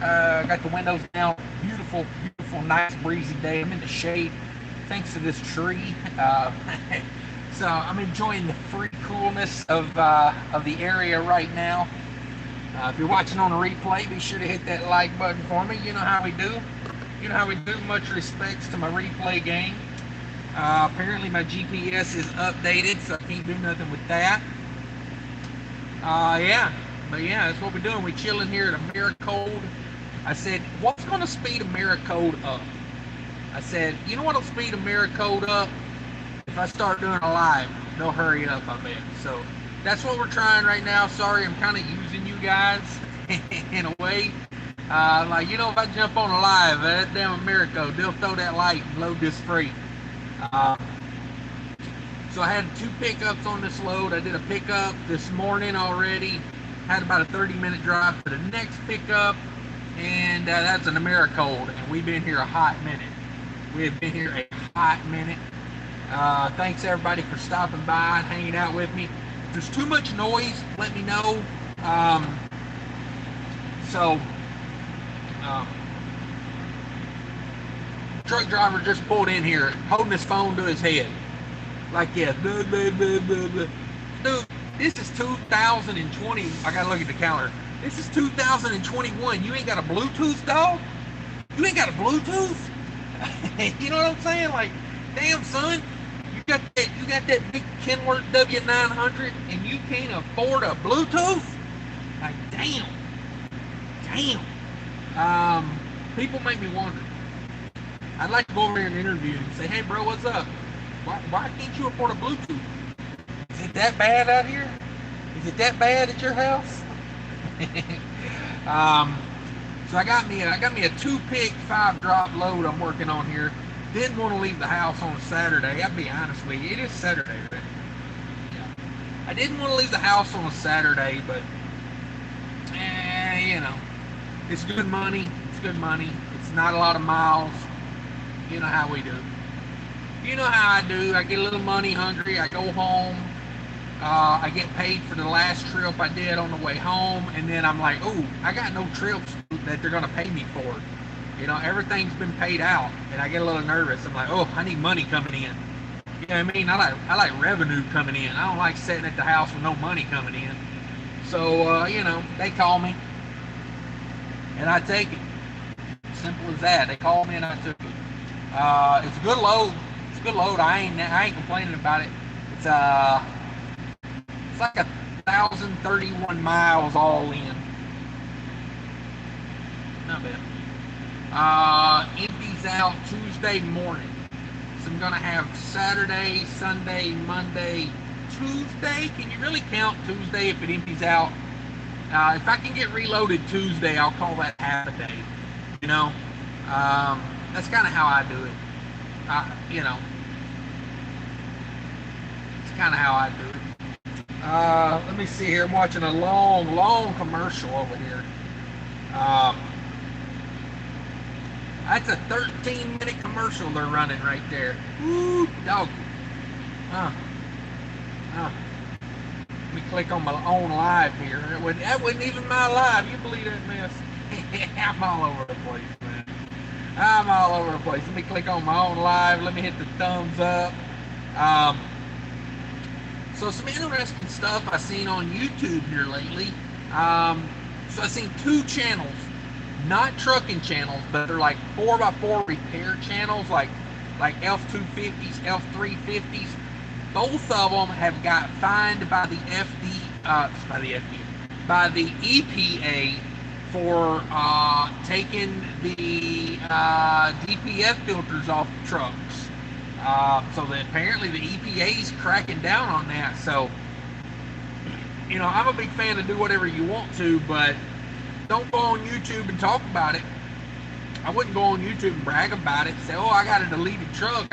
Got the windows down. Beautiful, beautiful, nice breezy day. I'm in the shade thanks to this tree. So I'm enjoying the free coolness of the area right now. If you're watching on a replay, be sure to hit that like button for me. You know how we do. You know how we do. Much respects to my replay gang. Apparently my GPS is updated, so I can't do nothing with that. Yeah, but yeah, that's what we're doing. We're chilling here at Americold. I said, what's going to speed Americold up? I said, you know what'll speed Americold up? If I start doing a live, they'll hurry up, I bet. So that's what we're trying right now. Sorry, I'm kind of using you guys in a way. Like, you know, if I jump on a live, that damn Americold, they'll throw that light and load this freight. So I had 2 pickups on this load. I did a pickup this morning already. Had about a 30-minute drive to the next pickup, and that's an Americold, and we've been here a hot minute. We have been here a hot minute. Thanks everybody for stopping by and hanging out with me. If there's too much noise, let me know. Truck driver just pulled in here, holding his phone to his head. Like, yeah, blah, blah, blah, blah, blah. Dude, this is 2020. I gotta look at the counter. This is 2021. You ain't got a Bluetooth, dog? You ain't got a Bluetooth? You know what I'm saying? Like, damn, son, you got that big Kenworth W900 and you can't afford a Bluetooth? Like, damn. People make me wonder. I'd like to go over here and interview him and say, hey, bro, what's up? Why can't you afford a Bluetooth? Is it that bad out here? Is it that bad at your house? So I got me a 2-pick, 5-drop load I'm working on here. Didn't want to leave the house on Saturday. I'll be honest with you, it is Saturday, right? Yeah. I didn't want to leave the house on a Saturday, but you know, it's good money. It's good money. It's not a lot of miles. You know how we do. You know how I do. I get a little money hungry. I go home. I get paid for the last trip I did on the way home, and then I'm like, oh, I got no trips that they're gonna pay me for. You know, everything's been paid out, and I get a little nervous. I'm like, oh, I need money coming in. You know what I mean? I like revenue coming in. I don't like sitting at the house with no money coming in. So you know, they call me, and I take it. Simple as that. They called me and I took it. It's a good load. It's a good load. I ain't complaining about it. It's like 1,031 miles all in. Not bad. Empties out Tuesday morning. So I'm gonna have Saturday, Sunday, Monday, Tuesday. Can you really count Tuesday if it empties out? If I can get reloaded Tuesday, I'll call that half a day. You know, that's kind of how I do it. You know, it's kind of how I do it. Let me see here. I'm watching a long commercial over here. That's a 13-minute commercial they're running right there. Woo, dog. Let me click on my own live here. That wasn't even my live. You believe that mess? I'm all over the place, man. I'm all over the place. Let me click on my own live. Let me hit the thumbs up. So some interesting stuff I've seen on YouTube here lately. So I've seen 2 channels, not trucking channels, but they're like 4x4 repair channels, like F250s, F350s. Both of them have got fined by the EPA for taking the DPF filters off the trucks. So that apparently the EPA is cracking down on that. So, you know, I'm a big fan of do whatever you want to, but don't go on YouTube and talk about it. I wouldn't go on YouTube and brag about it and say, oh, I got a deleted truck.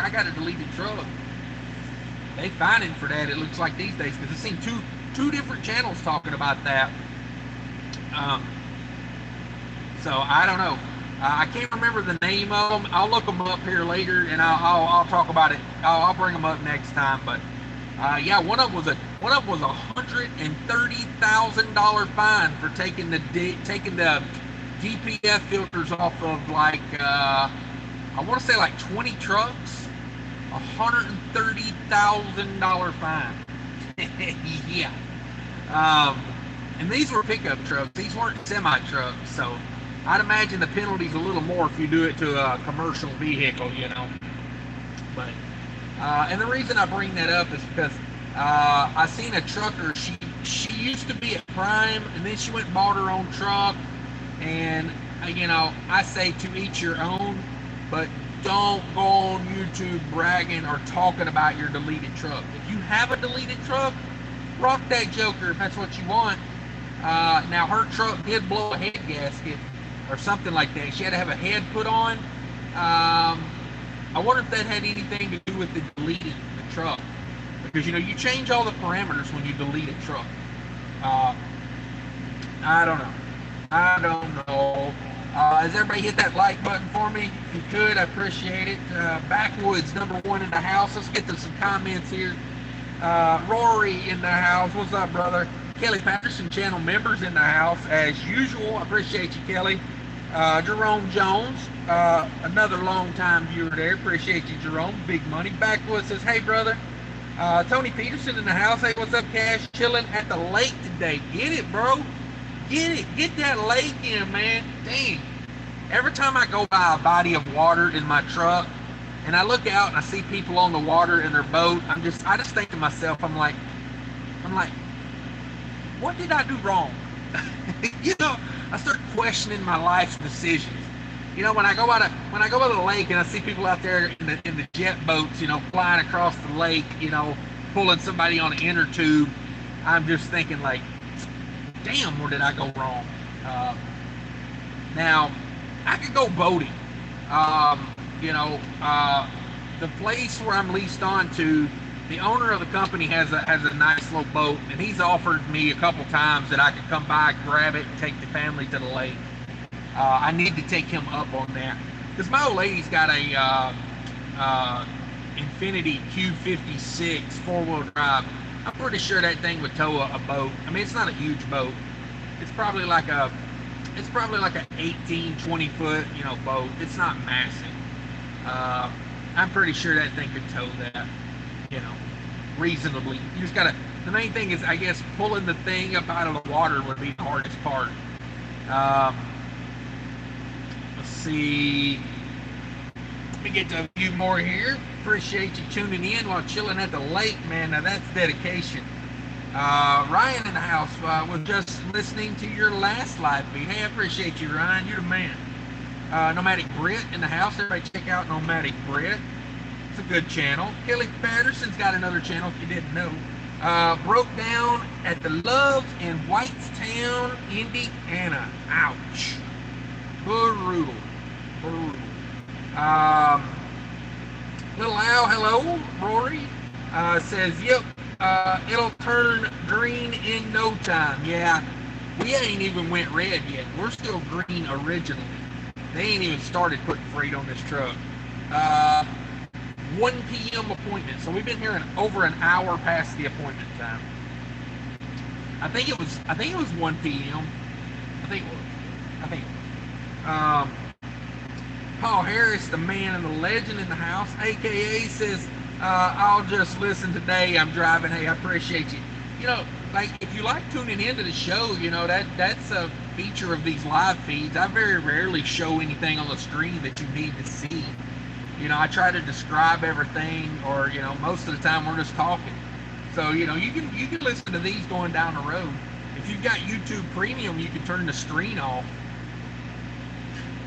They fining for that, it looks like these days, because I've seen two different channels talking about that. So I don't know. I can't remember the name of them. I'll look them up here later, and I'll talk about it. I'll bring them up next time. But yeah, one of them was $130,000 fine for taking the DPF filters off of like, I want to say like 20 trucks, $130,000 fine. Yeah. And these were pickup trucks. These weren't semi trucks. So I'd imagine the penalty's a little more if you do it to a commercial vehicle, you know. But, and the reason I bring that up is because I seen a trucker. She used to be at Prime, and then she went and bought her own truck. And you know, I say to each your own, but don't go on YouTube bragging or talking about your deleted truck. If you have a deleted truck, rock that joker if that's what you want. Now her truck did blow a head gasket or something like that. She had to have a head put on. I wonder if that had anything to do with the deleting the truck, because you know you change all the parameters when you delete a truck. I don't know. Has everybody hit that like button for me? If you could, I appreciate it. Backwoods #1 in the house. Let's get to some comments here. Rory in the house. What's up, brother? Kelly Patterson channel members in the house as usual. I appreciate you, Kelly. Jerome Jones, another long-time viewer there. Appreciate you, Jerome. Big money. Backwoods says, hey, brother. Tony Peterson in the house. Hey, what's up, Cash? Chilling at the lake today. Get it, bro. Get it. Get that lake in, man. Dang. Every time I go by a body of water in my truck and I look out and I see people on the water in their boat, I just think to myself, I'm like, what did I do wrong? You know, I start questioning my life's decisions. You know, when I go by the lake and I see people out there in the jet boats, you know, flying across the lake, you know, pulling somebody on an inner tube, I'm just thinking like, damn, where did I go wrong? Now, I could go boating. You know, the place where I'm leased on to, the owner of the company has a nice little boat, and he's offered me a couple times that I could come by, grab it, and take the family to the lake. I need to take him up on that, because my old lady's got a Infiniti Q56 4-wheel drive. I'm pretty sure that thing would tow a boat. I mean, it's not a huge boat. It's probably like a 18, 20 foot, you know, boat. It's not massive. I'm pretty sure that thing could tow that, you know, reasonably. You just gotta, the main thing is, I guess, pulling the thing up out of the water would be the hardest part. Let's see. Let me get to a few more here. Appreciate you tuning in while chilling at the lake, man. Now that's dedication. Ryan in the house was just listening to your last live feed. Hey, I appreciate you, Ryan. You're the man. Nomadic Brit in the house. Everybody check out Nomadic Brit. It's a good channel. Kelly Patterson's got another channel if you didn't know. Broke down at the Loves in Whitestown, Indiana. Ouch. Brutal. Little Al, hello. Rory says, yep, it'll turn green in no time. Yeah, we ain't even went red yet. We're still green originally. They ain't even started putting freight on this truck. 1 p.m. appointment. So we've been here over an hour past the appointment time. I think it was 1 p.m. I think it was. Paul Harris, the man and the legend in the house, aka says, I'll just listen today. I'm driving. Hey, I appreciate you. You know, like, if you like tuning into the show, you know, that's a feature of these live feeds. I very rarely show anything on the screen that you need to see. You know, I try to describe everything, or, you know, most of the time we're just talking. So, you know, you can listen to these going down the road. If you've got YouTube Premium, you can turn the screen off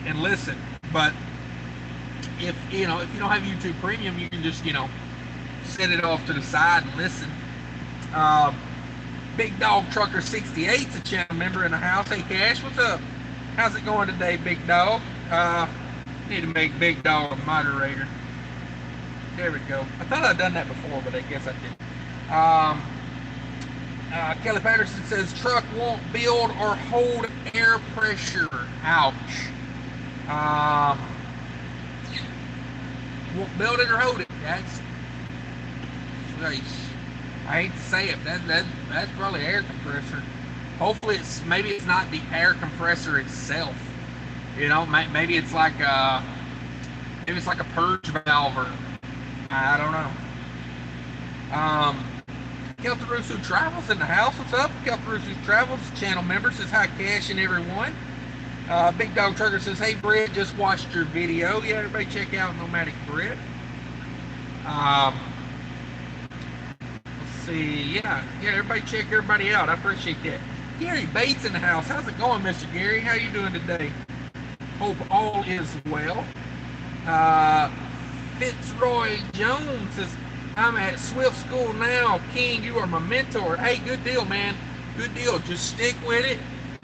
and listen. But if you don't have YouTube Premium, you can just, you know, set it off to the side and listen. Big Dog Trucker 68's a channel member in the house. Hey, Cash, what's up? How's it going today, Big Dog? Need to make Big Dog a moderator. There we go. I thought I'd done that before, but I guess I didn't. Kelly Patterson says, truck won't build or hold air pressure. Ouch. Won't build it or hold it. That's nice. I hate to say it. That's probably air compressor. Hopefully maybe it's not the air compressor itself. You know, maybe it's like a purge valve, or I don't know. Kel Russo Travels in the house. What's up? Kel Russo Travels channel member says hi, Cash and everyone. Big Dog Trucker says, hey, Brett, just watched your video. Yeah, everybody check out Nomadic Brett. Let's see. Yeah, everybody check everybody out. I appreciate that. Gary Bates in the house. How's it going, Mr. Gary? How you doing today? Hope all is well. Fitzroy Jones says, I'm at Swift School now. King, you are my mentor. Hey, good deal, man. Good deal. Just stick with it.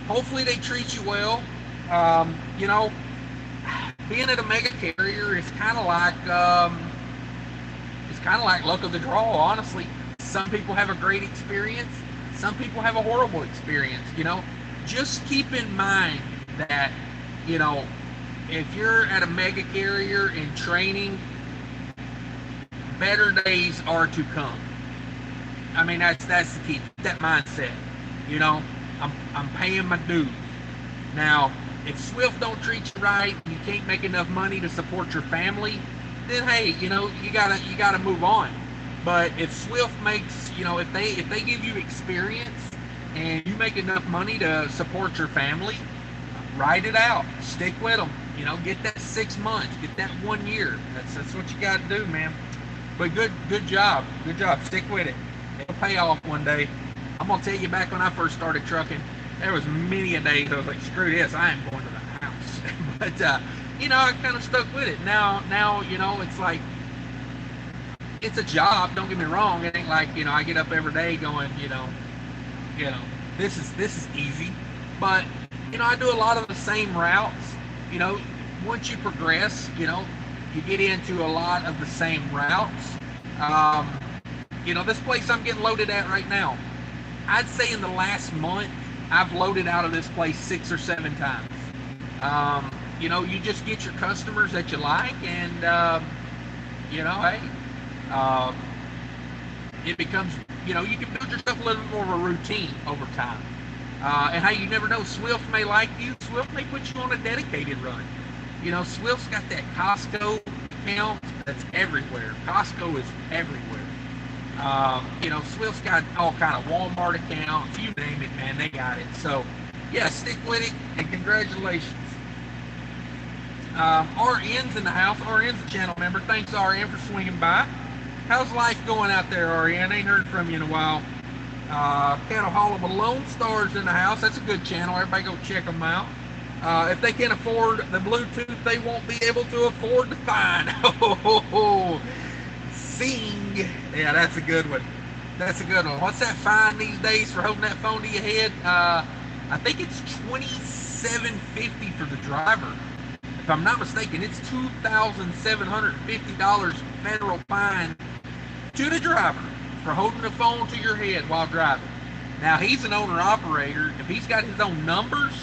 Hopefully they treat you well. You know, being at a mega carrier is kind of like luck of the draw, honestly. Some people have a great experience. Some people have a horrible experience. You know, just keep in mind that, you know, if you're at a mega carrier in training, better days are to come. I mean, that's the key. That mindset. You know, I'm paying my dues. Now, if Swift don't treat you right, you can't make enough money to support your family, then hey, you know, you gotta move on. But if Swift makes, you know, if they give you experience and you make enough money to support your family, ride it out. Stick with them. You know, get that 6 months, get that 1 year. That's what you got to do, man. But good job. Good job. Stick with it. It'll pay off one day. I'm gonna tell you, back when I first started trucking, there was many a days I was like, screw this, I ain't going to the house. But you know, I kind of stuck with it. Now, you know, it's like, it's a job. Don't get me wrong. It ain't like, you know, I get up every day going, you know, this is easy. But you know, I do a lot of the same routes. You know, once you progress, you know, you get into a lot of the same routes. You know, this place I'm getting loaded at right now, I'd say in the last month, I've loaded out of this place 6 or 7 times. You know, you just get your customers that you like, and you know, hey, it becomes, you know, you can build yourself a little more of a routine over time. And hey, you never know, Swift may like you. Swift may put you on a dedicated run. You know, Swift's got that Costco account that's everywhere. Costco is everywhere. You know, Swift's got all kind of Walmart accounts. You name it, man, they got it. So, yeah, stick with it, and congratulations. RN's in the house. RN's a channel member. Thanks, RN, for swinging by. How's life going out there, RN? Ain't heard from you in a while. Cattle Hall of Lone Stars in the house. That's a good channel. Everybody go check them out. If they can't afford the Bluetooth, they won't be able to afford the fine. Sing. Yeah, that's a good one. That's a good one. What's that fine these days for holding that phone to your head? I think it's $27.50 for the driver. If I'm not mistaken, it's $2,750 federal fine to the driver for holding the phone to your head while driving. Now, he's an owner-operator. If he's got his own numbers,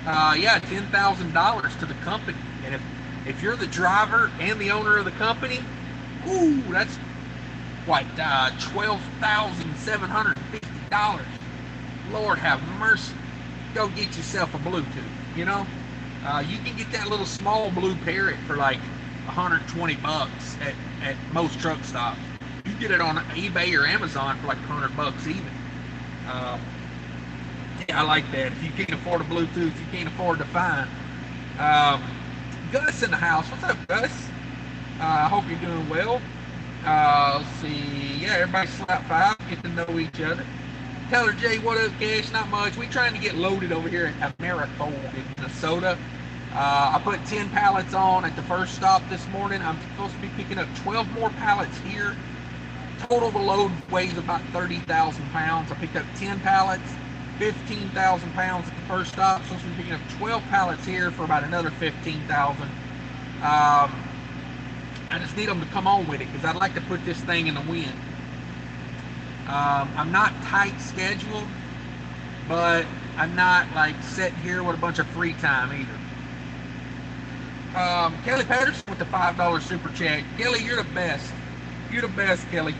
yeah, $10,000 to the company. And if you're the driver and the owner of the company, ooh, that's what, $12,750. Lord have mercy. Go get yourself a Bluetooth, you know? You can get that little small blue parrot for like $120 at most truck stops. You get it on eBay or Amazon for like $100 even. Yeah, I like that. If you can't afford a Bluetooth, you can't afford the fine. Gus in the house. What's up, Gus? I hope you're doing well. Let's see. Yeah, everybody slap 5. Get to know each other. Taylor J, what up, Cash? Not much. We're trying to get loaded over here at Americold in Minnesota. I put 10 pallets on at the first stop this morning. I'm supposed to be picking up 12 more pallets here. Total, the load weighs about 30,000 pounds. I picked up 10 pallets, 15,000 pounds at the first stop. So I'm supposed to be picking up 12 pallets here for about another 15,000. I just need them to come on with it because I'd like to put this thing in the wind. I'm not tight scheduled, but I'm not like sitting here with a bunch of free time either. Kelly Patterson with the $5 super chat. Kelly, you're the best. You're the best, Kelly.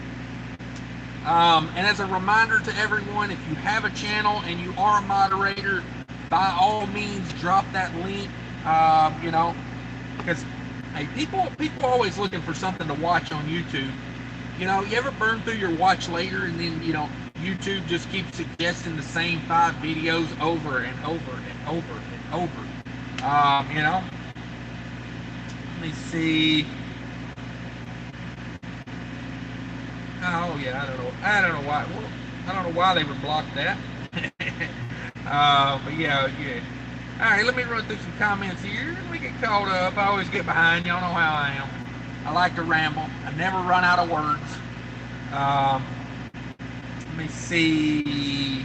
And as a reminder to everyone, if you have a channel and you are a moderator, by all means, drop that link You know, because hey, people always looking for something to watch on YouTube. You know, you ever burn through your watch later and then, you know, YouTube just keeps suggesting the same 5 videos over and over and over and over. You know, let me see. Oh yeah, I don't know why. Well, I don't know why they would block that. But yeah. All right, let me run through some comments here. Let me get caught up. I always get behind. Y'all know how I am. I like to ramble. I never run out of words. Let me see.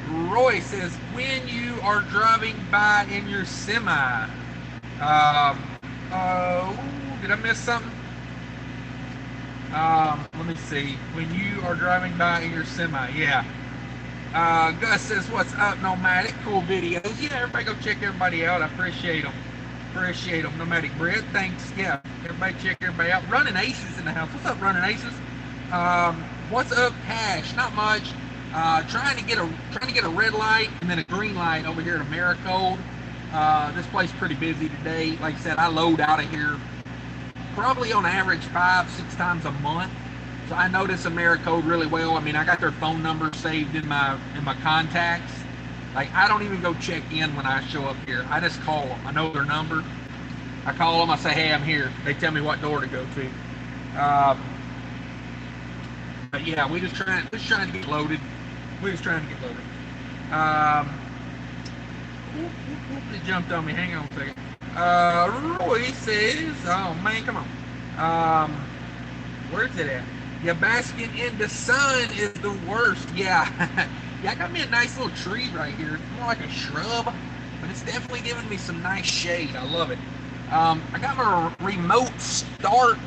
Roy says, when you are driving by in your semi. Did I miss something? Let me see. When you are driving by in your semi, yeah. Gus says, what's up, Nomadic? Cool videos. Yeah, everybody go check everybody out. I appreciate them. Nomadic Bread, thanks. Yeah, everybody check everybody out. Running Aces in the house. What's up, Running Aces? What's up, Cash? Not much. Trying to get a red light and then a green light over here at Americold. This place is pretty busy today. Like I said, I load out of here probably on average 5-6 times a month. So I know this Americold really well. I mean, I got their phone number saved in my contacts. Like, I don't even go check in when I show up here. I just call them. I know their number. I call them. I say, hey, I'm here. They tell me what door to go to. But yeah, we're just trying to get loaded. It jumped on me. Hang on a second. Roy says, oh man, come on. Where's it at? Yeah, basking in the sun is the worst. Yeah. Yeah, I got me a nice little tree right here. It's more like a shrub, but it's definitely giving me some nice shade. I love it. I got my remote start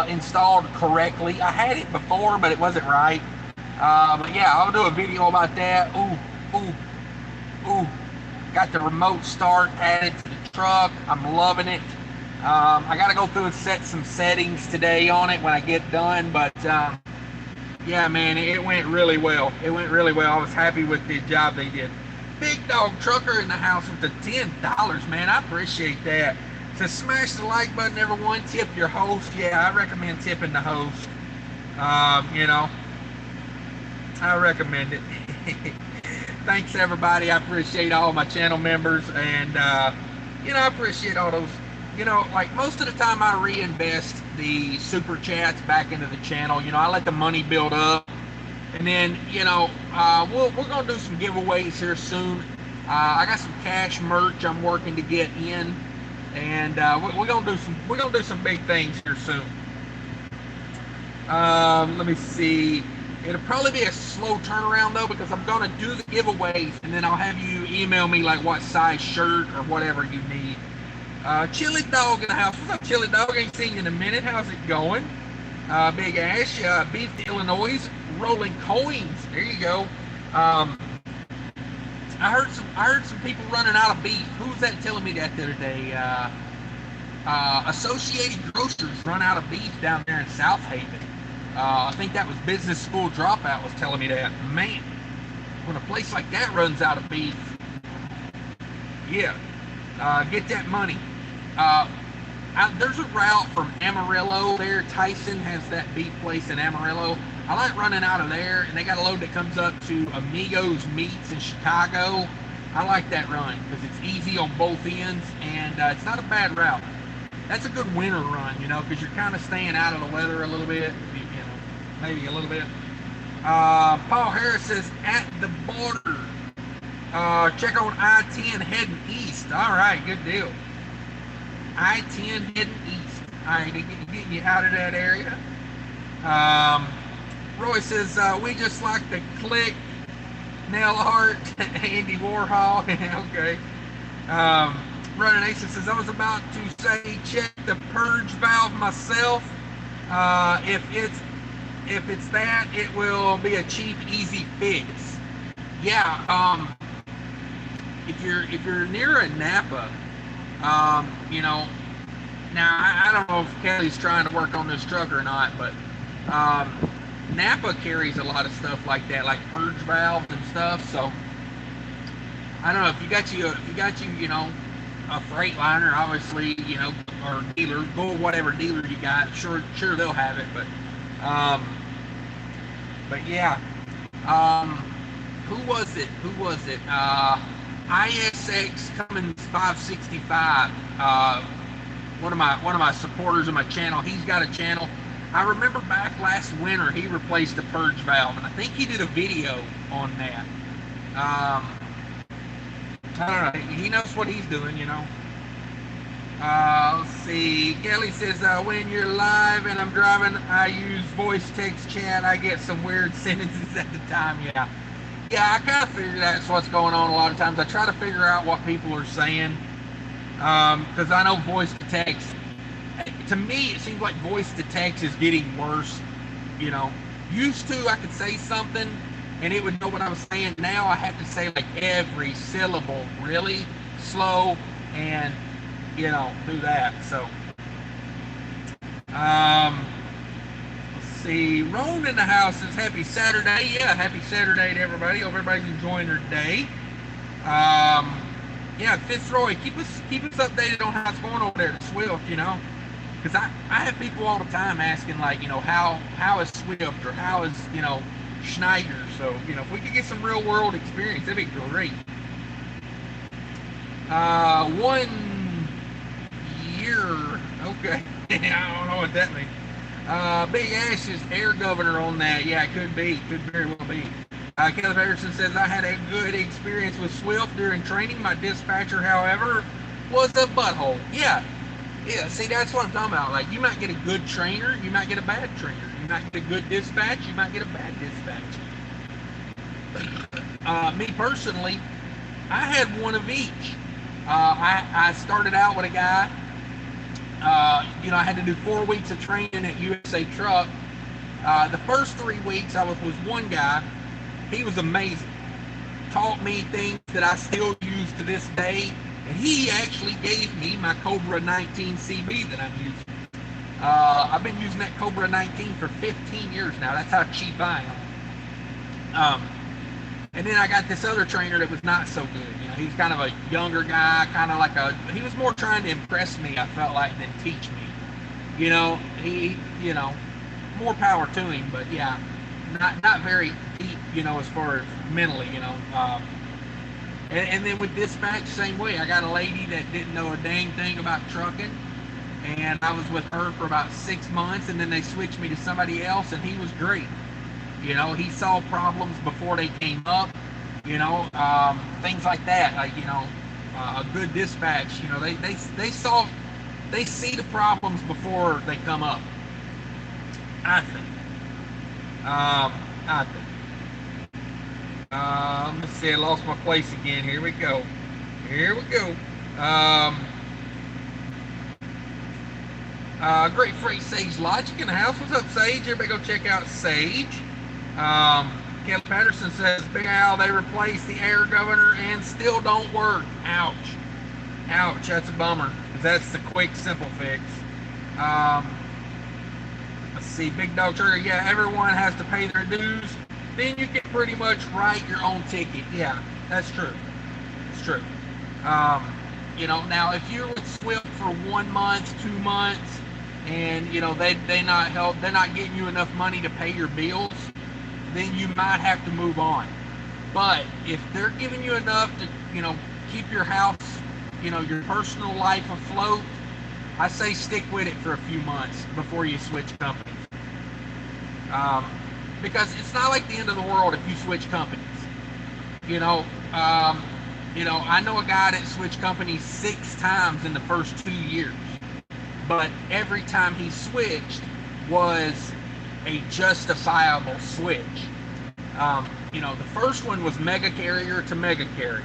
installed correctly. I had it before, but it wasn't right. But yeah, I'll do a video about that. Ooh. Got the remote start added to the truck. I'm loving it. I got to go through and set some settings today on it when I get done, but yeah, man, it went really well. I was happy with the job they did. Big Dog Trucker in the house with the $10, man. I appreciate that. So smash the like button, everyone. Tip your host. Yeah, I recommend tipping the host. You know, I recommend it. Thanks, everybody. I appreciate all my channel members, and you know, I appreciate all those. You know, like most of the time I reinvest the super chats back into the channel. You know, I let the money build up, and then, you know, we're gonna do some giveaways here soon. I got some cash merch I'm working to get in, and we're gonna do some big things here soon. Let me see. It'll probably be a slow turnaround though, because I'm gonna do the giveaways, and then I'll have you email me like what size shirt or whatever you need. Chili Dog in the house. What's up, Chili Dog? Ain't seen you in a minute. How's it going? Big Ash, Beef to Illinois, rolling coins. There you go. I heard some people running out of beef. Who was that telling me that the other day? Associated Grocers run out of beef down there in South Haven. I think that was Business School Dropout was telling me that. Man, when a place like that runs out of beef, yeah, get that money. There's a route from Amarillo there. Tyson has that beef place in Amarillo. I like running out of there, and they got a load that comes up to Amigos Meats in Chicago. I like that run because it's easy on both ends, and it's not a bad route. That's a good winter run, you know, because you're kind of staying out of the weather a little bit, you know, maybe a little bit. Paul Harris says, at the border, check on I-10 heading east. All right, good deal. I-10 heading east. All right, getting you out of that area. Roy says, we just like to click nail art, Andy Warhol. Okay. Running Ace says, I was about to say check the purge valve myself. If it's that, it will be a cheap, easy fix. Yeah. If you're near a Napa, you know, now I don't know if Kelly's trying to work on this truck or not, but Napa carries a lot of stuff like that, like purge valves and stuff. So I don't know if you got you, you know, a Freightliner, obviously, you know, or dealer, go whatever dealer you got. Sure they'll have it, but yeah. Who was it? ISX Cummins 565. One of my supporters of my channel. He's got a channel. I remember back last winter he replaced the purge valve, and I think he did a video on that. I don't know. He knows what he's doing, you know. Let's see. Kelly says, when you're live and I'm driving, I use voice text chat. I get some weird sentences at the time. Yeah, I kind of figure that's what's going on a lot of times. I try to figure out what people are saying, because I know voice to text, to me, it seems like voice to text is getting worse. You know, used to I could say something and it would know what I was saying. Now I have to say like every syllable really slow and, you know, do that. So, let's see. Roan in the house says happy Saturday. Yeah, happy Saturday to everybody. Hope everybody's enjoying their day. Yeah, Fitzroy, keep us updated on how it's going over there at Swift, you know. Because I have people all the time asking, like, you know, how is Swift or how is, you know, Schneider. So, you know, if we could get some real world experience, that'd be great. 1 year. Okay. I don't know what that means. Big Ash is air governor on that. Yeah, it could be. Could very well be. Caleb Harrison says, I had a good experience with Swift during training. My dispatcher, however, was a butthole. Yeah, see, that's what I'm talking about. Like, you might get a good trainer, you might get a bad trainer. You might get a good dispatch, you might get a bad dispatch. Me personally, I had one of each. I started out with a guy, you know, I had to do 4 weeks of training at USA Truck. The first 3 weeks I was with one guy. He was amazing. Taught me things that I still use to this day. And he actually gave me my Cobra 19 CB that I'm using. I've been using that Cobra 19 for 15 years now. That's how cheap I am. And then I got this other trainer that was not so good. You know, he's kind of a younger guy, kind of like he was more trying to impress me, I felt like, than teach me. You know, you know, more power to him, but yeah, not very deep, you know, as far as mentally, you know. And then with dispatch, same way. I got a lady that didn't know a dang thing about trucking, and I was with her for about 6 months, and then they switched me to somebody else, and he was great. You know, he solved problems before they came up, you know, things like that. Like, you know, a good dispatch, you know, they see the problems before they come up, I think. Let's see, I lost my place again. Here we go. Great Freight Sage Logic in the house. What's up, Sage? Everybody go check out Sage. Kelly Patterson says, Big Al, they replaced the air governor and still don't work. Ouch. That's a bummer. That's the quick, simple fix. Let's see, Big Dog Trigger. Yeah, everyone has to pay their dues. Then you can pretty much write your own ticket. Yeah, that's true. It's true. You know, now if you're with Swift for 1 month, 2 months, and you know they're not getting you enough money to pay your bills, then you might have to move on. But if they're giving you enough to, you know, keep your house, you know, your personal life afloat, I say stick with it for a few months before you switch companies. Because it's not like the end of the world if you switch companies. You know, I know a guy that switched companies 6 times in the first 2 years, but every time he switched was a justifiable switch. You know, the first one was mega carrier to mega carrier,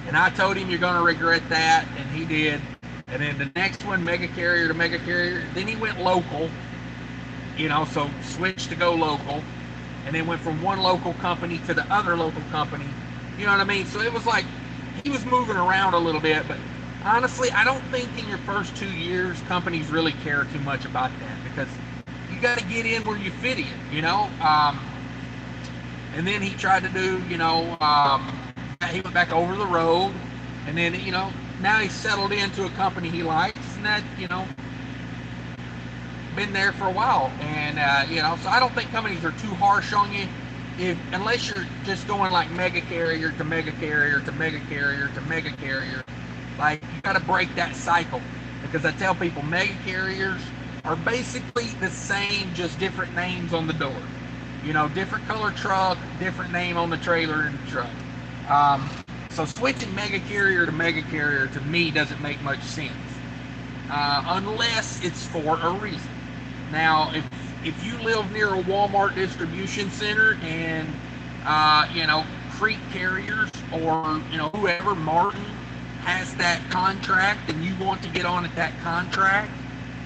and I told him you're going to regret that, and he did. And then the next one, mega carrier to mega carrier. Then he went local, you know, so switched to go local, and then went from one local company to the other local company. You know what I mean? So it was like he was moving around a little bit, but honestly, I don't think in your first 2 years companies really care too much about that, because you got to get in where you fit in, you know. And then he tried to do, you know, he went back over the road, and then, you know, now he's settled into a company he likes, and that, you know, been there for a while. And you know, so I don't think companies are too harsh on you, unless you're just going like mega carrier to mega carrier to mega carrier to mega carrier. Like, you got to break that cycle, because I tell people mega carriers are basically the same, just different names on the door. You know, different color truck, different name on the trailer and the truck. So switching mega carrier to me doesn't make much sense, unless it's for a reason. Now, if you live near a Walmart distribution center and you know, Creek Carriers or, you know, whoever, Martin, has that contract and you want to get on at that contract,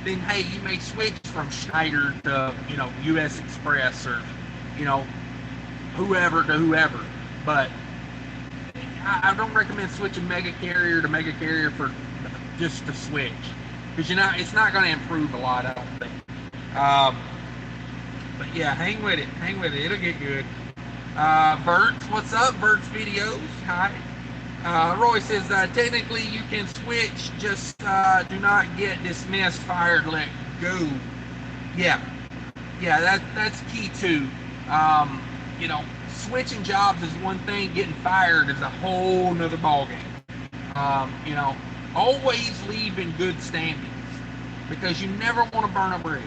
then hey, you may switch from Schneider to, you know, US Express, or, you know, whoever to whoever. But I don't recommend switching mega carrier to mega carrier for just to switch, because, you know, it's not going to improve a lot, I don't think. But yeah, hang with it, it'll get good. Bert, what's up? Bert's videos, hi. Roy says, technically you can switch, just do not get dismissed, fired, let go. Yeah, that's key too. You know, switching jobs is one thing, getting fired is a whole nother ballgame. You know, always leave in good standings, because you never want to burn a bridge.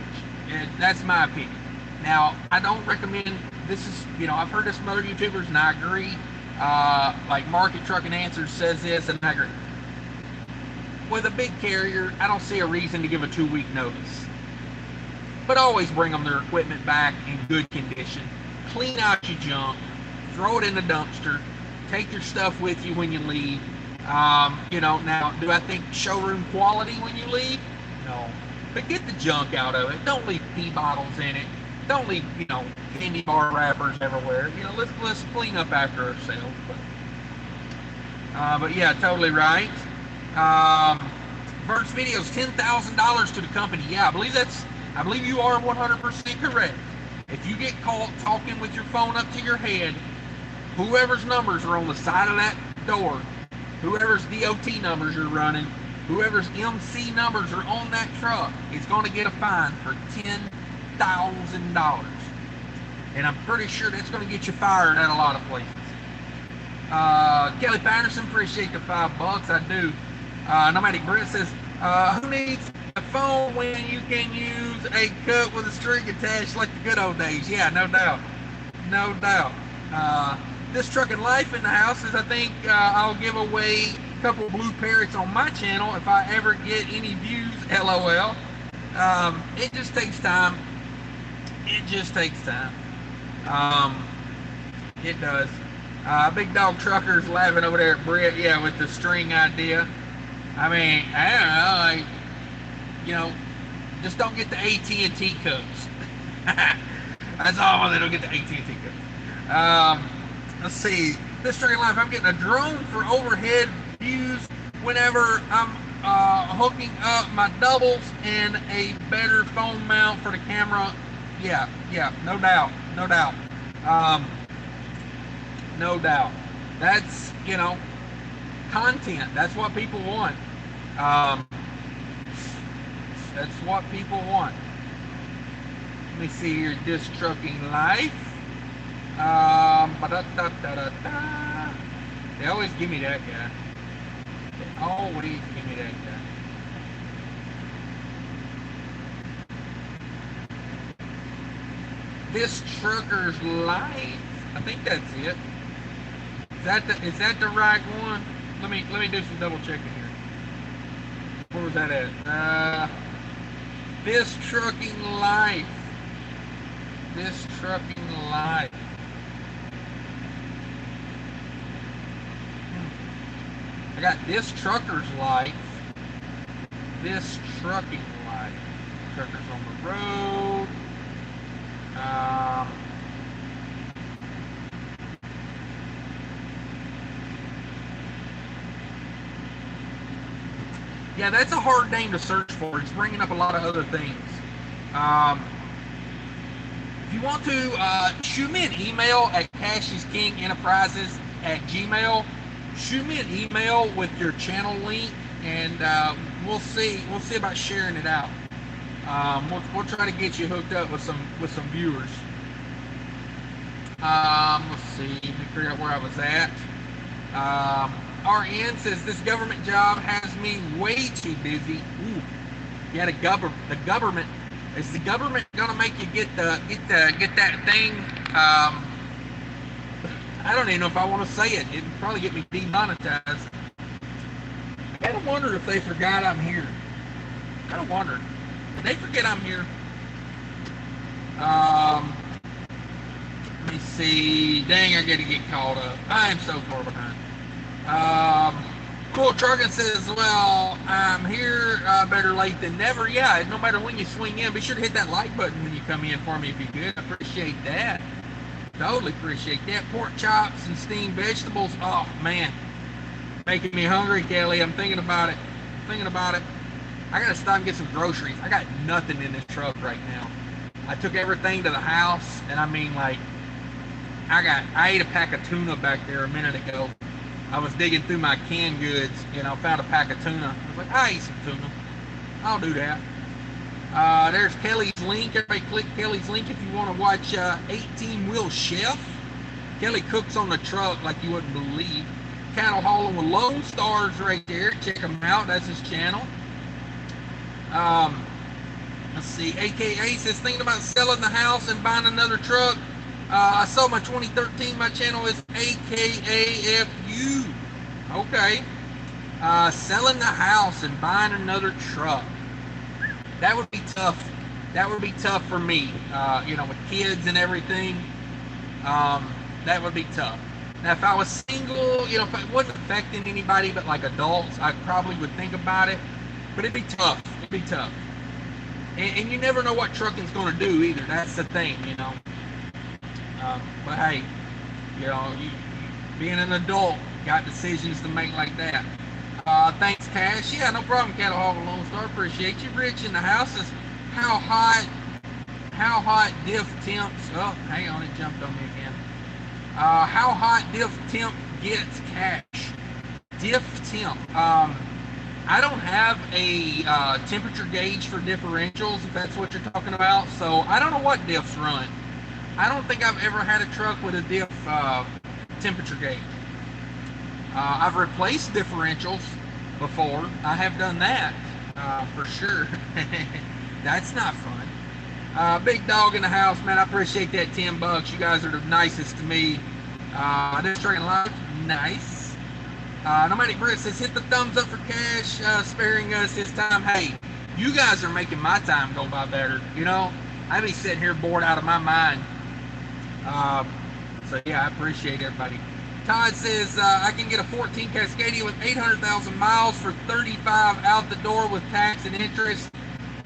And that's my opinion. Now, I don't recommend, this is, you know, I've heard this from other YouTubers, and I agree. Like Market Trucking Answers says this, and I agree. With a big carrier, I don't see a reason to give a 2-week notice. But always bring them their equipment back in good condition. Clean out your junk, throw it in the dumpster, take your stuff with you when you leave. You know, now, do I think showroom quality when you leave? No. But get the junk out of it. Don't leave pee bottles in it. Don't leave, you know, candy bar wrappers everywhere. You know, let's clean up after ourselves. But yeah, totally right. Bert's videos, $10,000 to the company. Yeah, I believe you are 100% correct. If you get caught talking with your phone up to your head, whoever's numbers are on the side of that door, whoever's DOT numbers you're running, whoever's MC numbers are on that truck, is going to get a fine for $10,000. And I'm pretty sure that's going to get you fired at a lot of places. Kelly Patterson, appreciate the $5. I do. Nomadic Brent says, who needs a phone when you can use a cut with a string attached like the good old days? Yeah, no doubt. No doubt. This Trucking Life in the house says, I think I'll give away a couple blue parrots on my channel if I ever get any views. LOL. It just takes time. It just takes time. It does. Big Dog Trucker's laughing over there at Brett, yeah, with the string idea. I mean, I don't know, like, you know, just don't get the AT&T cups. That's all, they don't get the AT&T cups. Let's see, this Trucking Life, I'm getting a drone for overhead views whenever I'm hooking up my doubles, and a better phone mount for the camera. Yeah, no doubt. No doubt. That's, you know, content. That's what people want. That's what people want. Let me see here. This Trucking Life. They always give me that guy. They always give me that guy. This Trucker's Life. I think that's it. Is that the right one? Let me do some double checking here. Where was that at? This Trucking Life. This Trucking Life. I got This Trucker's Life. This Trucking Life. Truckers on the road. Yeah, that's a hard name to search for. It's bringing up a lot of other things. If you want to shoot me an email at cashiskingenterprises@gmail.com, shoot me an email with your channel link, and we'll see about sharing it out. We'll try to get you hooked up with some viewers. Let's see, let me figure out where I was at. RN says this government job has me way too busy. Ooh, yeah, the government. Is the government gonna make you get that thing? I don't even know if I want to say it. It'd probably get me demonetized. I kind of wonder if they forgot I'm here. Kind of wonder. Did they forget I'm here? Let me see. Dang, I got to get caught up. I am so far behind. Cool Trucking says, well, I'm here, better late than never. Yeah, no matter when you swing in, be sure to hit that like button when you come in for me if you could. I appreciate that. Totally appreciate that. Pork chops and steamed vegetables. Oh, man. Making me hungry, Kelly. I'm thinking about it. I got to stop and get some groceries. I got nothing in this truck right now. I took everything to the house, and I mean, like, I ate a pack of tuna back there a minute ago. I was digging through my canned goods, found a pack of tuna. I was like, I ate some tuna. I'll do that. There's Kelly's link. Everybody click Kelly's link if you want to watch 18-Wheel Chef. Kelly cooks on the truck like you wouldn't believe. Cattle hauling with Lone Stars right there. Check him out. That's his channel. Let's see. AKA says, thinking about selling the house and buying another truck. I sold my 2013. My channel is AKAFU. Okay. Selling the house and buying another truck. That would be tough. That would be tough for me. With kids and everything. That would be tough. Now, if I was single, if it wasn't affecting anybody but like adults, I probably would think about it. But it'd be tough. And you never know what trucking's going to do either. That's the thing, But hey, being an adult, got decisions to make like that. Thanks, Cash. Yeah, no problem, Cattle Hog Lone Star. Appreciate you. Rich in the house is how hot diff temps. Oh, hang on, it jumped on me again. How hot diff temp gets, Cash. Diff temp. I don't have a temperature gauge for differentials, if that's what you're talking about. So I don't know what diffs run. I don't think I've ever had a truck with a diff temperature gauge. I've replaced differentials before. I have done that for sure. That's not fun. Big Dog in the house, man. I appreciate that $10. You guys are the nicest to me. This trucking live, nice. Nomadic Brit says, hit the thumbs up for Cash, sparing us his time. Hey, you guys are making my time go by better. I'd be sitting here bored out of my mind. So yeah, I appreciate everybody. Todd says, I can get a 14 Cascadia with 800,000 miles for $35 out the door with tax and interest,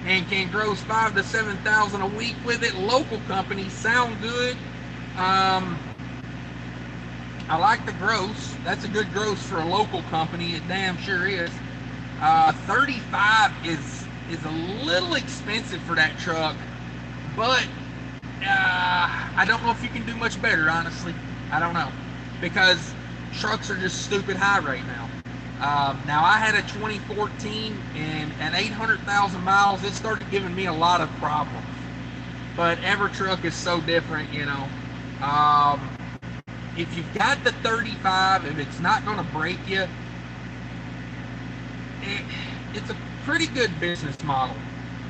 and can gross 5,000 to 7,000 a week with it. Local companies sound good. I like the gross. That's a good gross for a local company. It damn sure is. 35 is a little expensive for that truck, but I don't know if you can do much better, honestly. I don't know, because trucks are just stupid high right now. Now, I had a 2014, and at 800,000 miles, it started giving me a lot of problems. But every truck is so different, if you've got the 35, if it's not going to break you, it's a pretty good business model,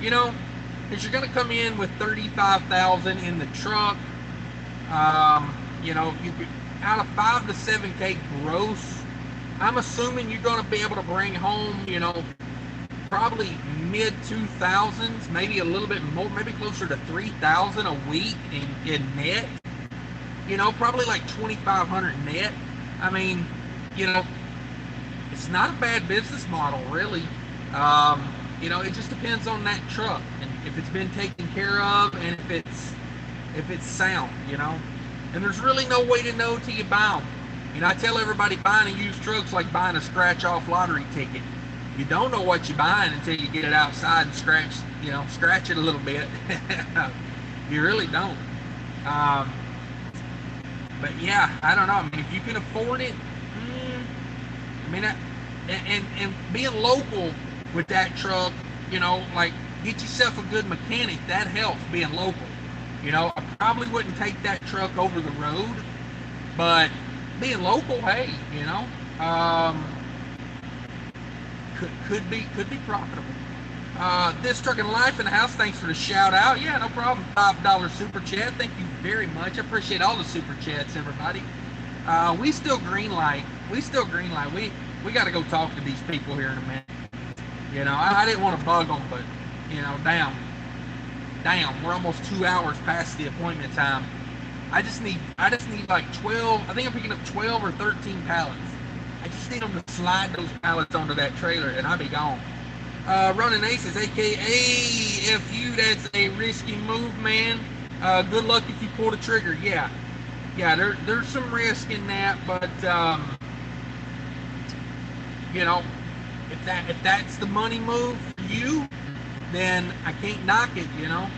because you're going to come in with 35,000 in the truck. You could, out of 5 to 7K gross, I'm assuming you're going to be able to bring home, probably mid 2000s, maybe a little bit more, maybe closer to 3,000 a week in net. Probably like 2,500 net. I mean, it's not a bad business model, really. It just depends on that truck and if it's been taken care of and if it's sound, And there's really no way to know till you buy them. I tell everybody buying a used truck's like buying a scratch-off lottery ticket. You don't know what you're buying until you get it outside and scratch it a little bit. You really don't. But yeah, I don't know. I mean, if you can afford it, I mean, and being local with that truck, you know, like get yourself a good mechanic. That helps being local. You know, I probably wouldn't take that truck over the road, but being local, hey, you know, could be profitable. This Trucking Life in the house, thanks for the shout out. Yeah, no problem. $5 super chat. Thank you very much. I appreciate all the super chats, everybody. We still green light. We got to go talk to these people here in a minute. You know, I didn't want to bug them, but you know, damn, we're almost 2 hours past the appointment time. I just need like 12. I think I'm picking up 12 or 13 pallets. I just need them to slide those pallets onto that trailer, and I'll be gone. Running Aces, aka FU, that's a risky move, man. Good luck if you pull the trigger. Yeah, there's some risk in that, but you know, if that's the money move for you, then I can't knock it. You know,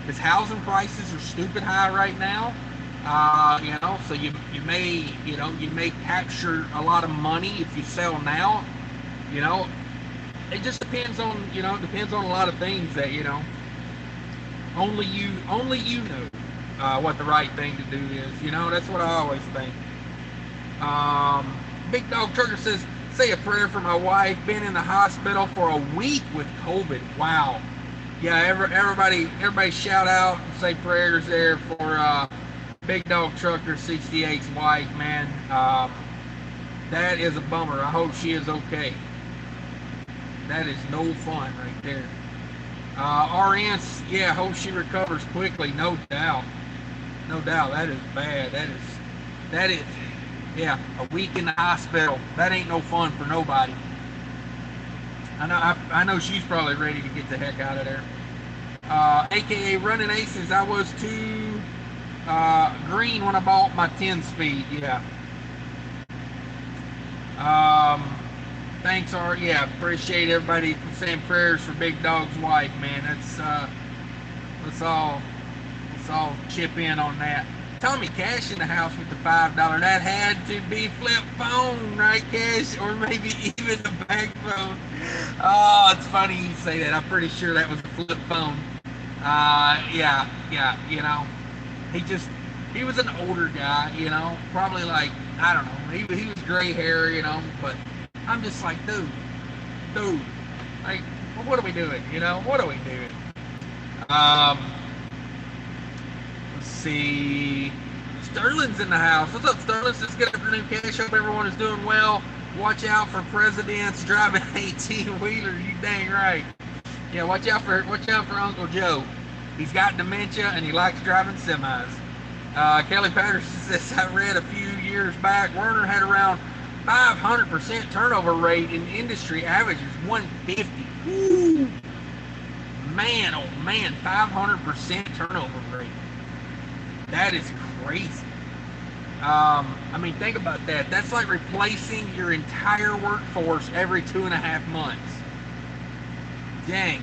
because housing prices are stupid high right now. You know, so you may capture a lot of money if you sell now. You know, it just depends on a lot of things that, you know, only you know what the right thing to do is. You know, that's what I always think. Big Dog Trucker says, say a prayer for my wife. Been in the hospital for a week with COVID. Wow. Yeah, everybody shout out and say prayers there for Big Dog Trucker 68's wife, man. That is a bummer. I hope she is okay. That is no fun right there. RN's, yeah, hope she recovers quickly, no doubt. That is bad. That is, yeah, a week in the hospital. That ain't no fun for nobody. I know she's probably ready to get the heck out of there. AKA Running Aces, I was too green when I bought my 10-speed, yeah. Thanks, Art. Yeah, appreciate everybody saying prayers for Big Dog's wife, man. Let's all chip in on that. Tommy Cash in the house with the $5. That had to be flip phone, right, Cash? Or maybe even the back phone. Oh, it's funny you say that. I'm pretty sure that was the flip phone. Yeah, you know, he was an older guy, you know, probably like, I don't know, he was gray hair, you know, but I'm just like, dude, like, what are we doing, you know, what are we doing? Let's see, Sterling's in the house. What's up, Sterling? Says, good afternoon, Cash. Hope everyone is doing well. Watch out for presidents driving 18-wheeler. You dang right. Yeah, watch out for Uncle Joe. He's got dementia and he likes driving semis. Kelly Patterson says, I read a few years back, Werner had around 500% turnover rate in industry, average is 150. Woo! Man, oh man, 500% turnover rate. That is crazy. I mean, think about that. That's like replacing your entire workforce every 2.5 months. Dang.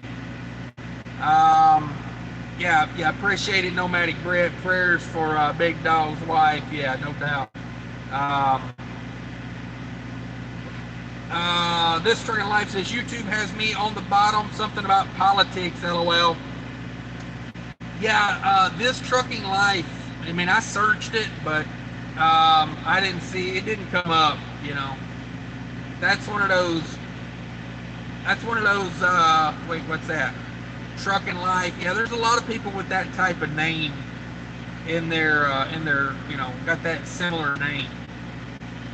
Yeah, appreciate it, Nomadic Brett. Prayers for Big Dog's wife. Yeah, no doubt. This Trucking Life says, YouTube has me on the bottom. Something about politics, LOL. Yeah, This Trucking Life, I mean, I searched it, but I didn't see, it didn't come up, you know. That's one of those, wait, what's that? Trucking Life. Yeah, there's a lot of people with that type of name in their, you know, got that similar name.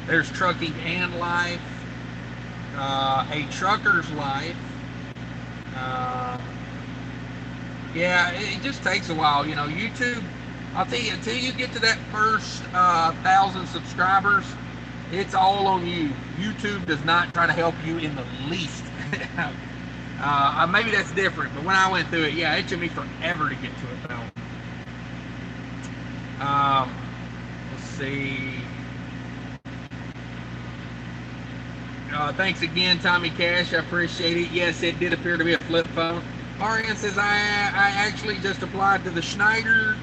There's Trucking and Life, A Trucker's Life. Yeah, it just takes a while, you know. YouTube, I'll tell you, until you get to that first 1,000 subscribers, it's all on you. YouTube does not try to help you in the least. Maybe that's different, but when I went through it, yeah, it took me forever to get to 1,000. Let's see. Thanks again, Tommy Cash. I appreciate it. Yes, it did appear to be a flip phone. RN says, I actually just applied to the Schneider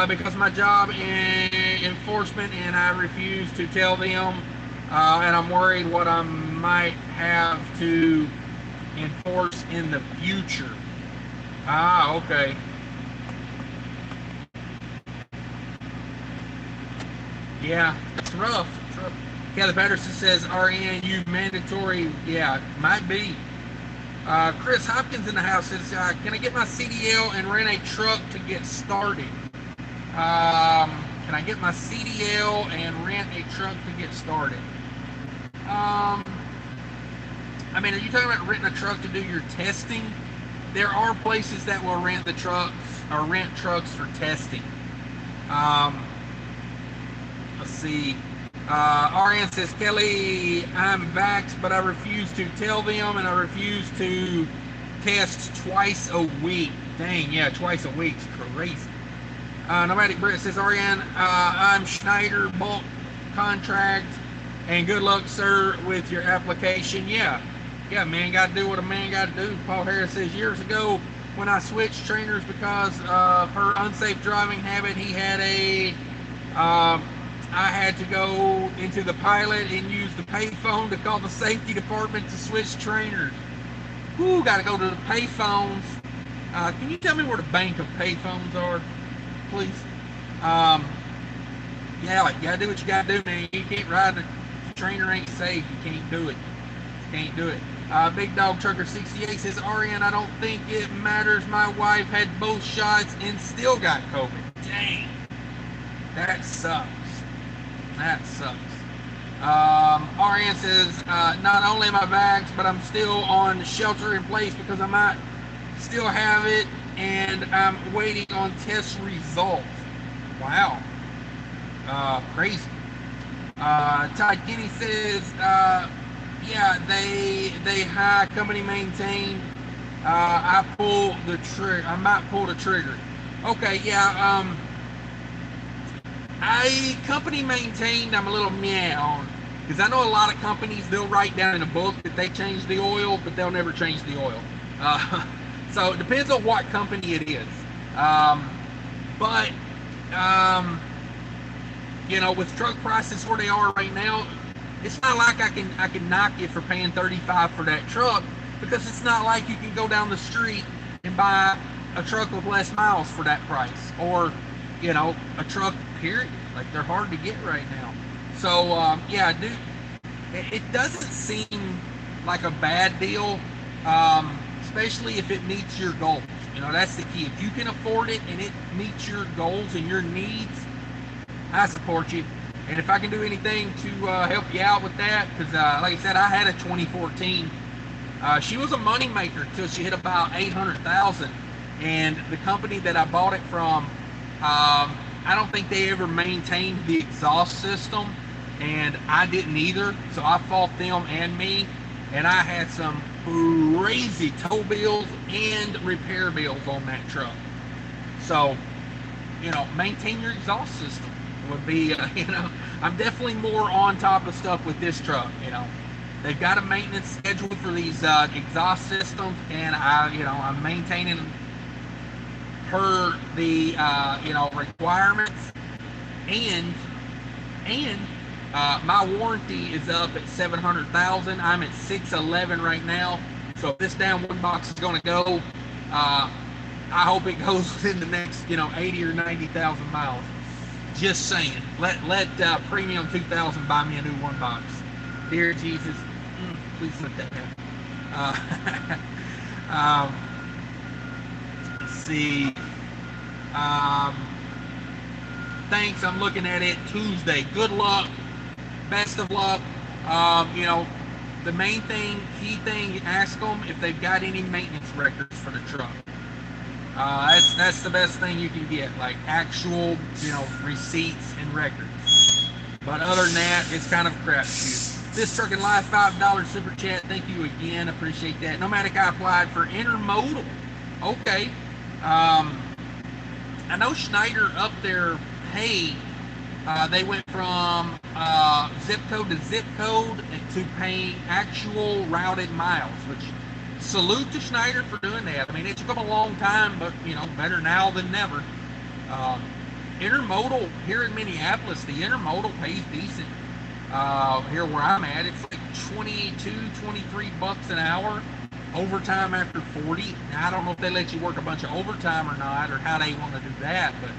because my job in enforcement, and I refuse to tell them and I'm worried what I might have to enforce in the future. Ah, okay. Yeah, it's rough. It's rough. Kelly Patterson says, RN, you mandatory. Yeah, might be. Chris Hopkins in the house says, can I get my CDL and rent a truck to get started? Can I get my CDL and rent a truck to get started? I mean, are you talking about renting a truck to do your testing? There are places that will rent the trucks or rent trucks for testing. Let's see. RN says, Kelly, I'm vaxxed, but I refuse to tell them, and I refuse to test twice a week. Dang, yeah, twice a week's crazy. Nomadic Brett says, RN, I'm Schneider, bulk contract, and good luck, sir, with your application. Yeah, man, got to do what a man got to do. Paul Harris says, years ago, when I switched trainers because of her unsafe driving habit, he had a... I had to go into the pilot and use the payphone to call the safety department to switch trainers. Ooh, got to go to the payphones. Can you tell me where the bank of payphones are, please? Yeah, like, you got to do what you got to do, man. You can't ride the trainer ain't safe. You can't do it. Can't do it. Big Dog Trucker 68 says, RN, I don't think it matters. My wife had both shots and still got COVID. Dang. That sucks. That sucks. RN says, not only am I vaxxed, but I'm still on shelter in place because I might still have it, and I'm waiting on test results. Wow. Crazy. Todd Kinney says, yeah, they high company maintained. I pull the trigger. I might pull the trigger. Okay, yeah. I company maintained, I'm a little meh on, because I know a lot of companies, they'll write down in a book that they changed the oil, but they'll never change the oil. So it depends on what company it is. You know, with truck prices where they are right now, it's not like I can knock you for paying $35 for that truck, because it's not like you can go down the street and buy a truck with less miles for that price, or you know, a truck, period. Like, they're hard to get right now. So, yeah, dude, it doesn't seem like a bad deal, especially if it meets your goals. You know, that's the key. If you can afford it and it meets your goals and your needs, I support you. And if I can do anything to help you out with that, because like I said, I had a 2014. She was a money maker until she hit about 800,000, and the company that I bought it from, I don't think they ever maintained the exhaust system, and I didn't either, so I fought them and me, and I had some crazy tow bills and repair bills on that truck. So, you know, maintain your exhaust system would be, you know, I'm definitely more on top of stuff with this truck. You know, they've got a maintenance schedule for these exhaust systems, and I'm maintaining per the you know, requirements, and my warranty is up at 700,000. I'm at 611 right now. So if this damn one box is going to go, I hope it goes within the next, you know, 80 or 90,000 miles. Just saying. Let Premium 2000 buy me a new one box. Dear Jesus, please let that happen. Let's see. Thanks. I'm looking at it Tuesday. Good luck. Best of luck. You know, the main thing, key thing, ask them if they've got any maintenance records for the truck. That's the best thing you can get, like actual, you know, receipts and records. But other than that, it's kind of a crapshoot. This Trucking Live $5 super chat. Thank you again. Appreciate that. Nomadic, I applied for intermodal. Okay. I know Schneider up their pay. They went from zip code to zip code to paying actual routed miles, which salute to Schneider for doing that. I mean, it took them a long time, but, you know, better now than never. Intermodal here in Minneapolis, the intermodal pays decent. Here where I'm at, it's like 22, 23 bucks an hour. Overtime after 40. Now, I don't know if they let you work a bunch of overtime or not, or how they want to do that, but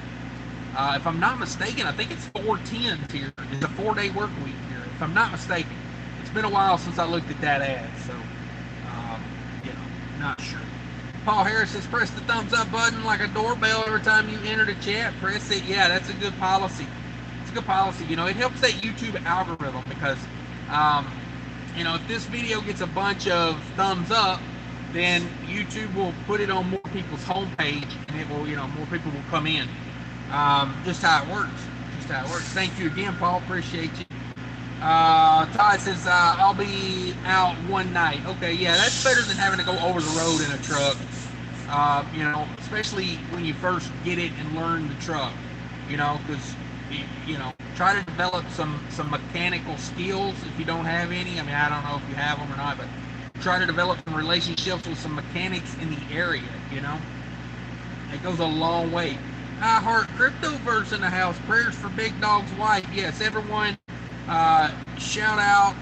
if I'm not mistaken, I think it's 4/10 here. It's a 4-day work week here, if I'm not mistaken. It's been a while since I looked at that ad, so, not sure. Paul Harris says, press the thumbs up button like a doorbell every time you enter the chat. Press it. Yeah, that's a good policy. It's a good policy. It helps that YouTube algorithm because, if this video gets a bunch of thumbs up, then YouTube will put it on more people's homepage, and it will, more people will come in. Just how it works. Thank you again, Paul. Appreciate you. Todd says, I'll be out one night. Okay, yeah, that's better than having to go over the road in a truck. Especially when you first get it and learn the truck. Because, try to develop some mechanical skills if you don't have any. I mean, I don't know if you have them or not, but try to develop some relationships with some mechanics in the area, It goes a long way. I heart Cryptoverse in the house. Prayers for Big Dog's wife. Yes, everyone, shout out,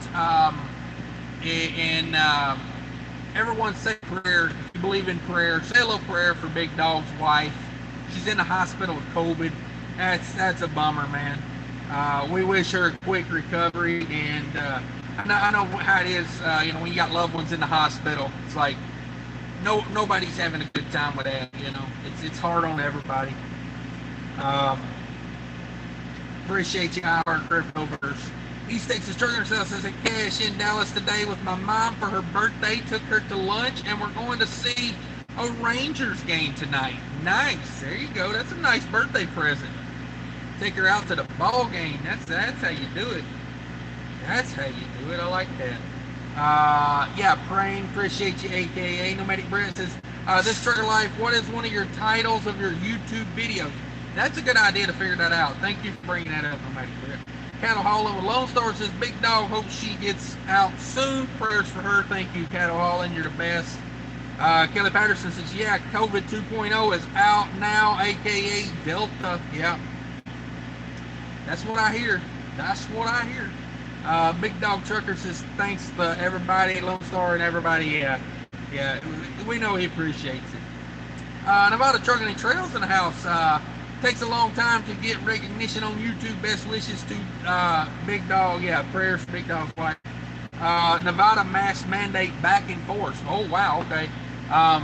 and everyone say prayer. If you believe in prayer, say a little prayer for Big Dog's wife. She's in the hospital with COVID. That's a bummer, man. We wish her a quick recovery, and I know how it is. When you got loved ones in the hospital, it's like nobody's having a good time with that. It's hard on everybody. Appreciate you, our Cryptoverse. East Texas Trucker says a cash in Dallas today with my mom for her birthday. Took her to lunch, and we're going to see a Rangers game tonight. Nice. There you go. That's a nice birthday present. Take her out to the ball game. That's how you do it. That's how you do it. I like that. Praying. Appreciate you, AKA Nomadic Brett says, this Trucker Life, what is one of your titles of your YouTube videos? That's a good idea to figure that out. Thank you for bringing that up, Nomadic Brett. Cattle Hauling with Lone Star says, Big Dog, hope she gets out soon. Prayers for her. Thank you, Cattle Hauling. You're the best. Kelly Patterson says, yeah, COVID 2.0 is out now, aka Delta. Yeah. That's what I hear. Big Dog Trucker says, thanks to everybody at Lone Star and everybody. Yeah, we know he appreciates it. Nevada Trucking and Trails in the house. Takes a long time to get recognition on YouTube. Best wishes to Big Dog. Yeah, prayers for Big Dog's wife. Nevada mask mandate back in force. Oh, wow, okay. I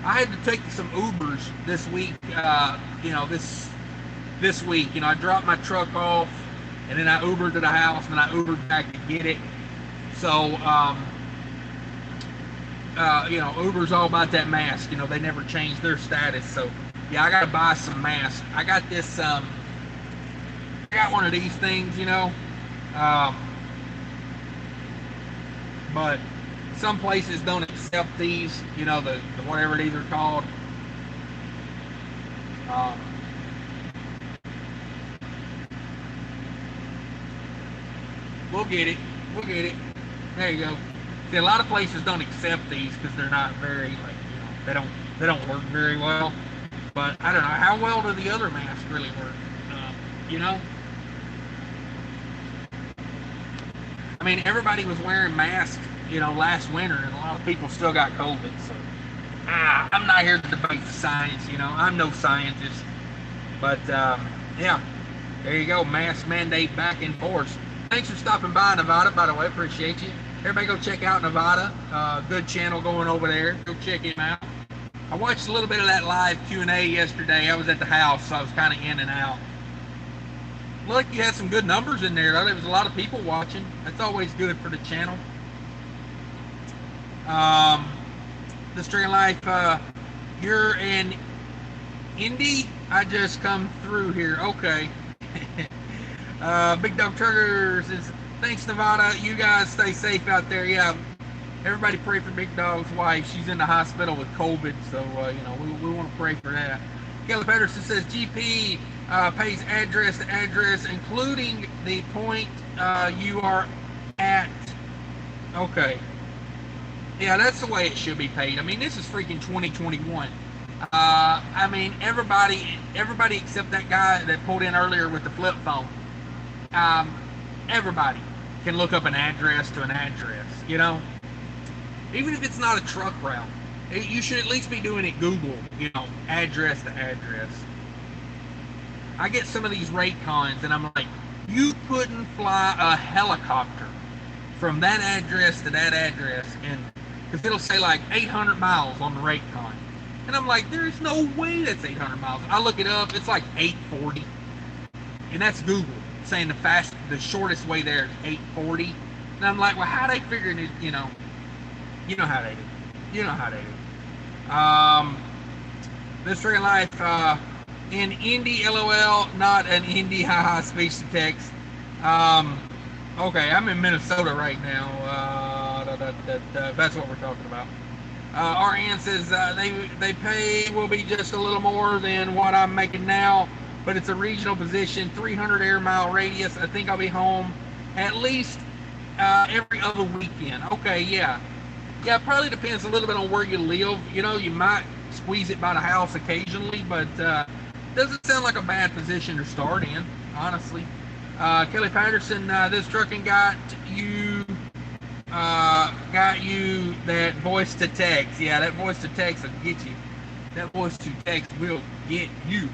had to take some Ubers this week, this week. I dropped my truck off, and then I Ubered to the house, and then I Ubered back to get it. So, Uber's all about that mask. They never changed their status. So, yeah, I got to buy some masks. I got this, I got one of these things, but some places don't accept these, the whatever these are called. We'll get it. There you go. See, a lot of places don't accept these because they're not very, they don't work very well. But I don't know, how well do the other masks really work? I mean, everybody was wearing masks, last winter, and a lot of people still got COVID. So, I'm not here to debate the science. I'm no scientist. But yeah, there you go. Mask mandate back in force. Thanks for stopping by, Nevada, by the way. Appreciate you. Everybody go check out Nevada. Good channel going over there. Go check him out. I watched a little bit of that live Q&A yesterday. I was at the house, so I was kind of in and out. Look, you had some good numbers in there. There was a lot of people watching. That's always good for the channel. The String Life, you're in Indy? I just come through here. Okay. Big Dog Trucker says, thanks, Nevada. You guys stay safe out there. Yeah, everybody pray for Big Dog's wife. She's in the hospital with COVID, so, we want to pray for that. Kelly Pedersen says, GP pays address to address, including the point you are at. Okay. Yeah, that's the way it should be paid. I mean, this is freaking 2021. I mean, everybody except that guy that pulled in earlier with the flip phone. everybody can look up an address to an address, you know? Even if it's not a truck route, you should at least be doing it Google, you know, address to address. I get some of these rate cons and I'm like, you couldn't fly a helicopter from that address to that address, and because it'll say like 800 miles on the rate con. And I'm like, there's no way that's 800 miles. I look it up, it's like 840. And that's Google saying the shortest way there is 840. And I'm like, well, how they figuring it, you know? You know how they do. You know how they do. This Real Life, in Indy, LOL, not an Indy, haha, speech to text. Okay, I'm in Minnesota right now. That's what we're talking about. RN says they pay will be just a little more than what I'm making now, but it's a regional position, 300 air mile radius. I think I'll be home at least every other weekend. Okay, yeah. Yeah, it probably depends a little bit on where you live. You know, you might squeeze it by the house occasionally, but doesn't sound like a bad position to start in, honestly. Kelly Patterson, this trucking got you that voice to text. Yeah, that voice to text will get you. That voice to text will get you.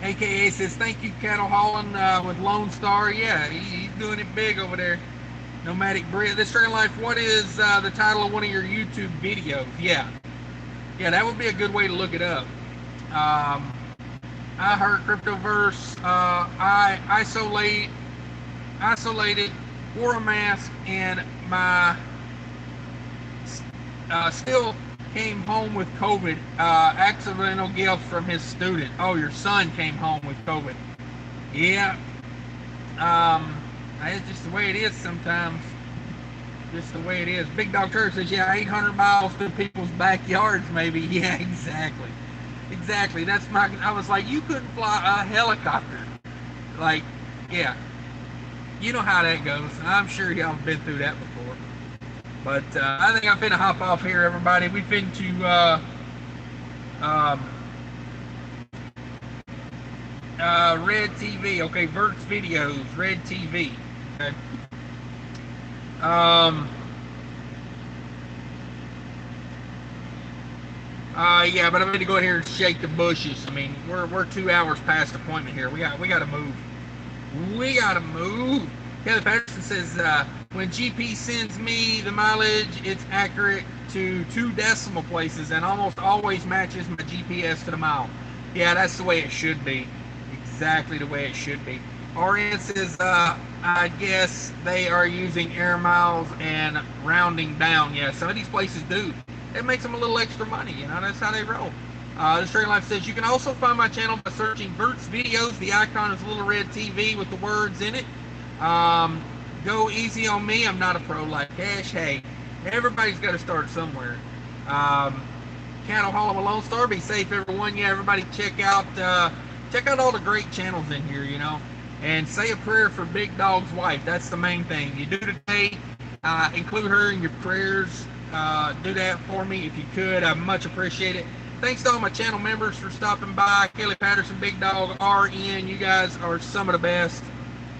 AKA says, thank you, cattle hauling with Lone Star. Yeah, he's doing it big over there. Nomadic Brit. This Train Life, what is the title of one of your YouTube videos? Yeah, that would be a good way to look it up. I heard Cryptoverse. I isolated, wore a mask, and my still came home with COVID. Accidental gift from his student. Oh, your son came home with COVID. Yeah. It's just the way it is sometimes. Just the way it is. Big Dog Church says, yeah, 800 miles through people's backyards, maybe. Yeah, exactly. Exactly. That's my. I was like, you couldn't fly a helicopter. Like, yeah. You know how that goes. I'm sure y'all have been through that before. But I think I'm finna hop off here, everybody. We finna to Red TV. Okay, Vert's videos, Red TV. Okay. Yeah, but I'm going to go in here and shake the bushes. I mean, we're 2 hours past appointment here. We got to move. We got to move. Kelly Patterson says, when GP sends me the mileage, it's accurate to 2 decimal places and almost always matches my GPS to the mile. Yeah, that's the way it should be. Exactly the way it should be. RN says, I guess they are using air miles and rounding down. Yeah, some of these places do. It makes them a little extra money, you know, that's how they roll. This Train Life says, you can also find my channel by searching Vert's videos. The icon is a little red TV with the words in it. Go easy on me. I'm not a pro like Cash. Hey, everybody's got to start somewhere. Cattle Hall of a Lone Star. Be safe, everyone. Yeah, everybody check out all the great channels in here, you know. And say a prayer for Big Dog's wife. That's the main thing. You do today, include her in your prayers. Do that for me if you could. I much appreciate it. Thanks to all my channel members for stopping by. Kelly Patterson, Big Dog, RN. You guys are some of the best.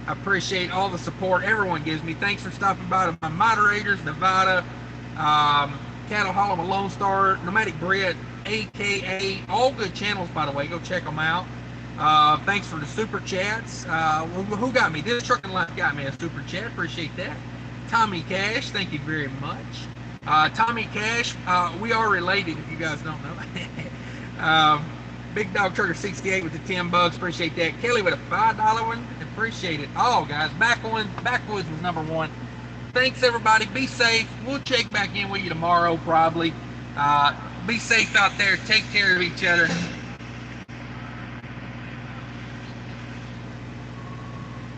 I appreciate all the support everyone gives me. Thanks for stopping by to my moderators, Nevada, Cattle Hall of a Lone Star, Nomadic Brit, AKA. All good channels, by the way. Go check them out. Thanks for the super chats. Who got me? This Trucking Life got me a super chat. Appreciate that. Tommy Cash, thank you very much. Tommy Cash, we are related if you guys don't know. Big Dog Trucker 68 with the $10. Appreciate that. Kelly with a $5 one. Appreciate it. Oh, guys, Backwoods was number 1. Thanks, everybody. Be safe. We'll check back in with you tomorrow, probably. Be safe out there. Take care of each other.